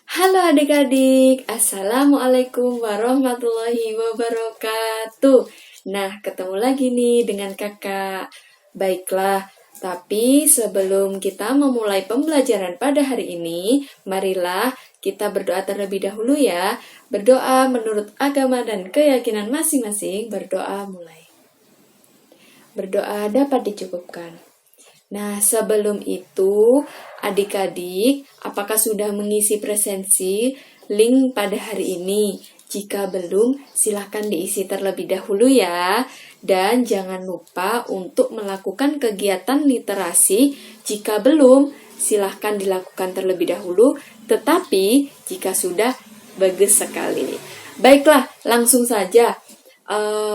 Halo adik-adik, Assalamualaikum warahmatullahi wabarakatuh. Nah, ketemu lagi nih dengan kakak. Baiklah, tapi sebelum kita memulai pembelajaran pada hari ini, marilah kita berdoa terlebih dahulu ya. Berdoa menurut agama dan keyakinan masing-masing, berdoa mulai. Berdoa dapat dicukupkan. Nah, sebelum itu, adik-adik, apakah sudah mengisi presensi link pada hari ini? Jika belum, silahkan diisi terlebih dahulu ya. Dan jangan lupa untuk melakukan kegiatan literasi. Jika belum, silahkan dilakukan terlebih dahulu. Tetapi, jika sudah, bagus sekali. Baiklah, langsung saja.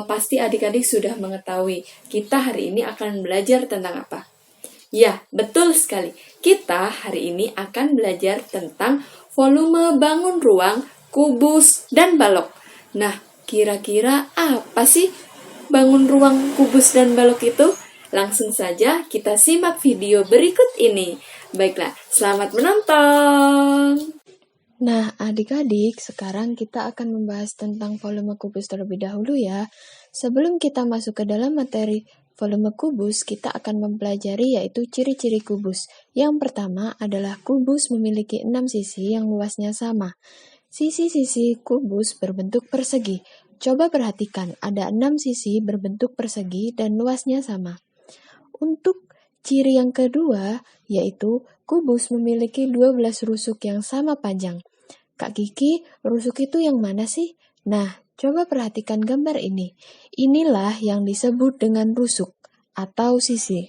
Pasti adik-adik sudah mengetahui kita hari ini akan belajar tentang apa? Ya, betul sekali. Kita hari ini akan belajar tentang volume bangun ruang, kubus, dan balok. Nah, kira-kira apa sih bangun ruang, kubus, dan balok itu? Langsung saja kita simak video berikut ini. Baiklah, selamat menonton! Nah, adik-adik, sekarang kita akan membahas tentang volume kubus terlebih dahulu ya. Sebelum kita masuk ke dalam materi volume kubus, kita akan mempelajari yaitu ciri-ciri kubus. Yang pertama adalah kubus memiliki 6 sisi yang luasnya sama. Sisi-sisi kubus berbentuk persegi. Coba perhatikan, ada 6 sisi berbentuk persegi dan luasnya sama. Untuk ciri yang kedua, yaitu kubus memiliki 12 rusuk yang sama panjang. Kak Kiki, rusuk itu yang mana sih? Nah, coba perhatikan gambar ini. Inilah yang disebut dengan rusuk atau sisi.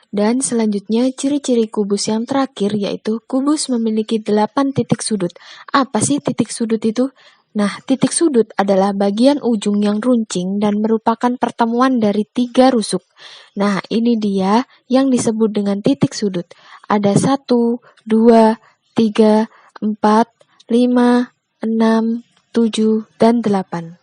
Dan selanjutnya ciri-ciri kubus yang terakhir yaitu kubus memiliki 8 titik sudut. Apa sih titik sudut itu? Nah, titik sudut adalah bagian ujung yang runcing dan merupakan pertemuan dari 3 rusuk. Nah, ini dia yang disebut dengan titik sudut. Ada 1, 2, 3, 4, 5, 6, 7, dan 8.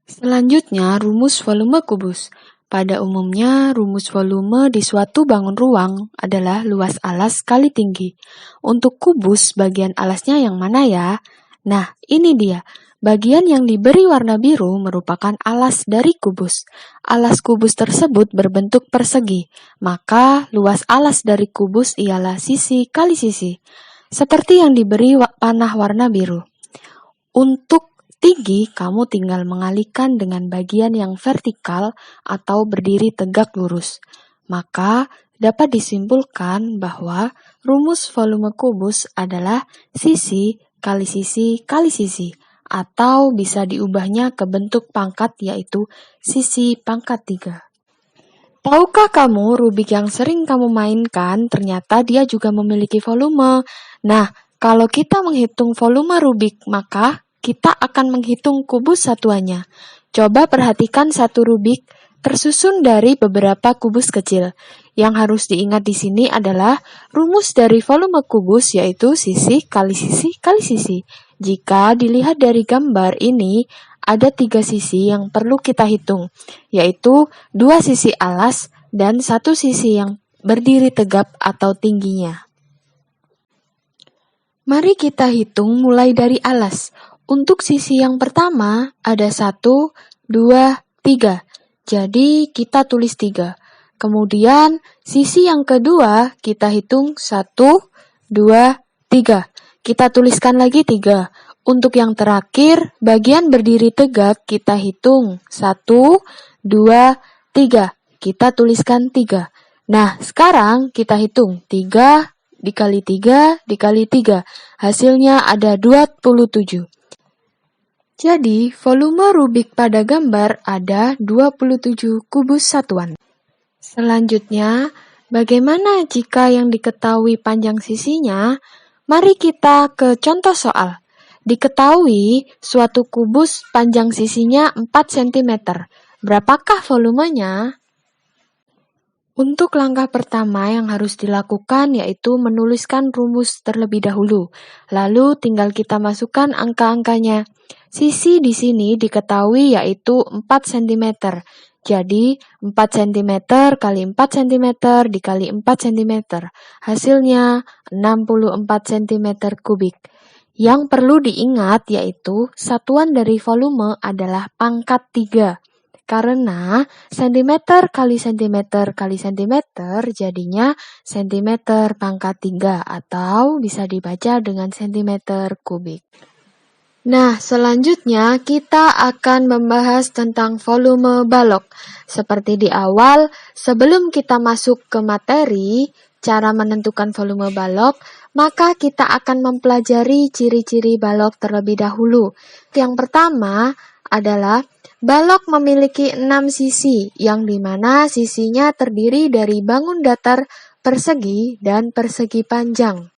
Selanjutnya, rumus volume kubus. Pada umumnya, rumus volume di suatu bangun ruang adalah luas alas kali tinggi. Untuk kubus, bagian alasnya yang mana ya? Nah, ini dia. Bagian yang diberi warna biru merupakan alas dari kubus. Alas kubus tersebut berbentuk persegi, maka luas alas dari kubus ialah sisi kali sisi, seperti yang diberi panah warna biru. Untuk tinggi, kamu tinggal mengalihkan dengan bagian yang vertikal atau berdiri tegak lurus. Maka, dapat disimpulkan bahwa rumus volume kubus adalah sisi kali sisi kali sisi, atau bisa diubahnya ke bentuk pangkat yaitu sisi pangkat 3. Tahukah kamu rubik yang sering kamu mainkan ternyata dia juga memiliki volume? Nah, kalau kita menghitung volume rubik, maka kita akan menghitung kubus satuannya. Coba perhatikan satu rubik tersusun dari beberapa kubus kecil. Yang harus diingat di sini adalah rumus dari volume kubus yaitu sisi kali sisi kali sisi. Jika dilihat dari gambar ini, ada 3 sisi yang perlu kita hitung, yaitu 2 sisi alas dan 1 sisi yang berdiri tegap atau tingginya. Mari kita hitung mulai dari alas. Untuk sisi yang pertama ada 1, 2, 3. Jadi kita tulis 3. Kemudian sisi yang kedua kita hitung 1, 2, 3. Kita tuliskan lagi 3. Untuk yang terakhir, bagian berdiri tegak kita hitung 1, 2, 3. Kita tuliskan 3. Nah, sekarang kita hitung 3 dikali 3 dikali 3. Hasilnya ada 27. Jadi, volume rubik pada gambar ada 27 kubus satuan. Selanjutnya, bagaimana jika yang diketahui panjang sisinya? Mari kita ke contoh soal. Diketahui suatu kubus panjang sisinya 4 cm. Berapakah volumenya? Untuk langkah pertama yang harus dilakukan yaitu menuliskan rumus terlebih dahulu. Lalu tinggal kita masukkan angka-angkanya. Sisi di sini diketahui yaitu 4 cm. Jadi 4 cm kali 4 cm dikali 4 cm. Hasilnya 64 cm kubik. Yang perlu diingat yaitu satuan dari volume adalah pangkat 3. Karena sentimeter kali sentimeter kali sentimeter jadinya sentimeter pangkat 3 atau bisa dibaca dengan sentimeter kubik. Nah, selanjutnya kita akan membahas tentang volume balok. Seperti di awal, sebelum kita masuk ke materi, cara menentukan volume balok, maka kita akan mempelajari ciri-ciri balok terlebih dahulu. Yang pertama adalah balok memiliki 6 sisi, yang dimana sisinya terdiri dari bangun datar, persegi, dan persegi panjang.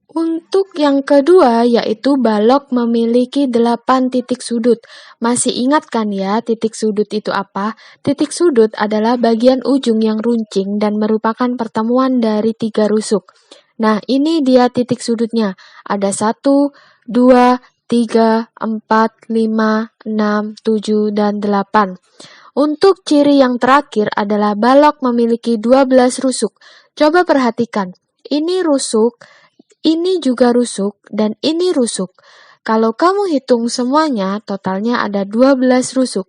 Untuk yang kedua, yaitu balok memiliki 8 titik sudut. Masih ingat kan ya titik sudut itu apa? Titik sudut adalah bagian ujung yang runcing dan merupakan pertemuan dari 3 rusuk. Nah, ini dia titik sudutnya. Ada 1, 2, 3, 4, 5, 6, 7, dan 8. Untuk ciri yang terakhir adalah balok memiliki 12 rusuk. Coba perhatikan, ini rusuk, ini juga rusuk, dan ini rusuk. Kalau kamu hitung semuanya, totalnya ada 12 rusuk.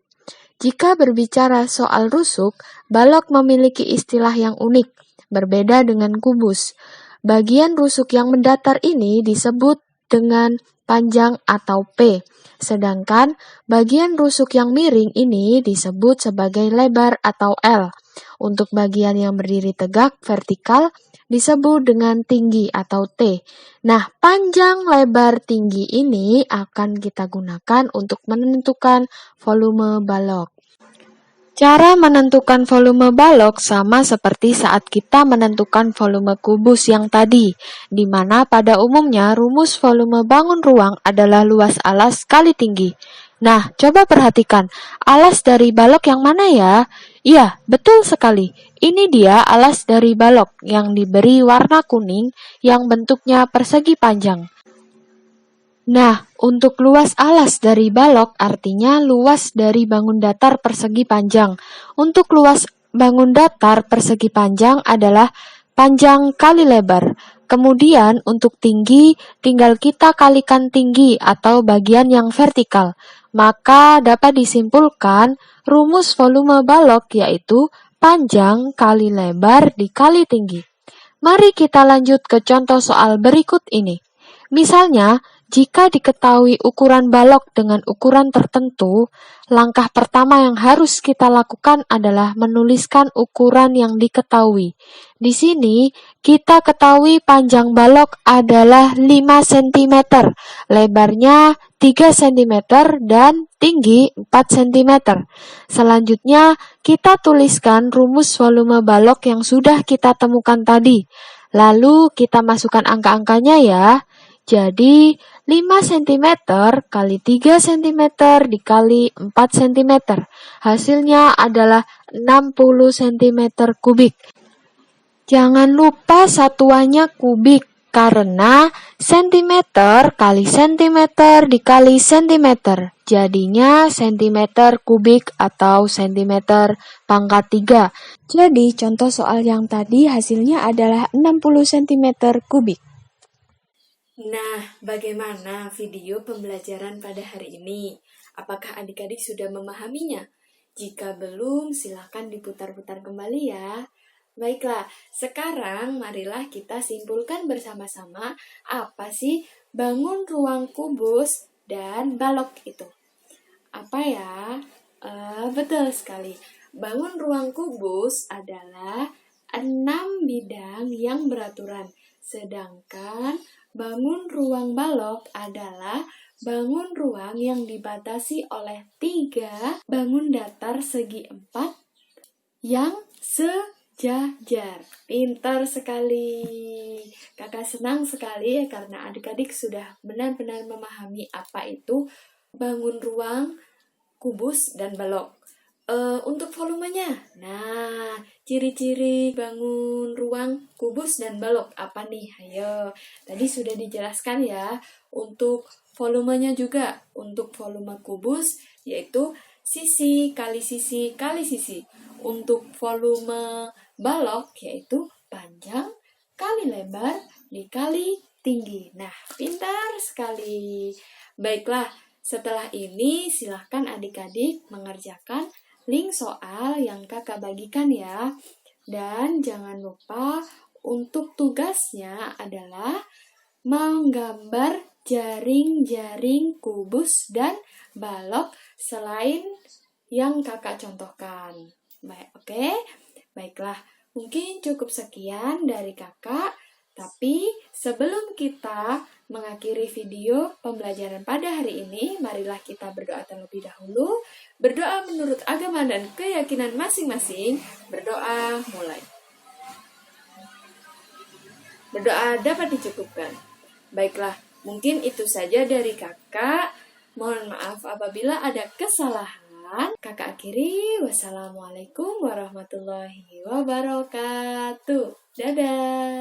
Jika berbicara soal rusuk, balok memiliki istilah yang unik, berbeda dengan kubus. Bagian rusuk yang mendatar ini disebut dengan panjang atau P, sedangkan bagian rusuk yang miring ini disebut sebagai lebar atau L. Untuk bagian yang berdiri tegak vertikal disebut dengan tinggi atau T. Nah, panjang, lebar, tinggi ini akan kita gunakan untuk menentukan volume balok. Cara menentukan volume balok sama seperti saat kita menentukan volume kubus yang tadi, di mana pada umumnya rumus volume bangun ruang adalah luas alas kali tinggi. Nah, coba perhatikan, alas dari balok yang mana ya? Iya, betul sekali. Ini dia alas dari balok yang diberi warna kuning yang bentuknya persegi panjang. Nah, untuk luas alas dari balok artinya luas dari bangun datar persegi panjang. Untuk luas bangun datar persegi panjang adalah panjang kali lebar. Kemudian untuk tinggi, tinggal kita kalikan tinggi atau bagian yang vertikal. Maka dapat disimpulkan rumus volume balok yaitu panjang kali lebar dikali tinggi. Mari kita lanjut ke contoh soal berikut ini. Misalnya, jika diketahui ukuran balok dengan ukuran tertentu, langkah pertama yang harus kita lakukan adalah menuliskan ukuran yang diketahui. Di sini, kita ketahui panjang balok adalah 5 cm, lebarnya 3 cm, dan tinggi 4 cm. Selanjutnya, kita tuliskan rumus volume balok yang sudah kita temukan tadi. Lalu, kita masukkan angka-angkanya ya. Jadi, 5 cm kali 3 cm dikali 4 cm. Hasilnya adalah 60 cm kubik. Jangan lupa satuannya kubik, karena cm kali cm dikali cm. Jadinya cm kubik atau cm pangkat 3. Jadi, contoh soal yang tadi hasilnya adalah 60 cm kubik. Nah, bagaimana video pembelajaran pada hari ini? Apakah adik-adik sudah memahaminya? Jika belum, silakan diputar-putar kembali ya. Baiklah, sekarang marilah kita simpulkan bersama-sama apa sih bangun ruang kubus dan balok itu. Apa ya? Betul sekali. Bangun ruang kubus adalah 6 bidang yang beraturan, sedangkan bangun ruang balok adalah bangun ruang yang dibatasi oleh 3 bangun datar segi 4 yang sejajar. Pintar sekali. Kakak senang sekali karena adik-adik sudah benar-benar memahami apa itu bangun ruang kubus dan balok. Untuk volumenya, nah, ciri-ciri bangun ruang kubus dan balok apa nih? Ayo, tadi sudah dijelaskan ya. Untuk volumenya juga, untuk volume kubus yaitu sisi kali sisi kali sisi. Untuk volume balok yaitu panjang kali lebar dikali tinggi. Nah, pintar sekali. Baiklah, setelah ini silahkan adik-adik mengerjakan link soal yang kakak bagikan ya. Dan jangan lupa untuk tugasnya adalah menggambar jaring-jaring kubus dan balok selain yang kakak contohkan. Baik, oke? Baiklah, mungkin cukup sekian dari kakak. Tapi sebelum kita mengakhiri video pembelajaran pada hari ini, marilah kita berdoa terlebih dahulu. Berdoa menurut agama dan keyakinan masing-masing. Berdoa mulai. Berdoa dapat dicukupkan. Baiklah, mungkin itu saja dari kakak. Mohon maaf apabila ada kesalahan. Kakak akhiri. Wassalamualaikum warahmatullahi wabarakatuh. Dadah.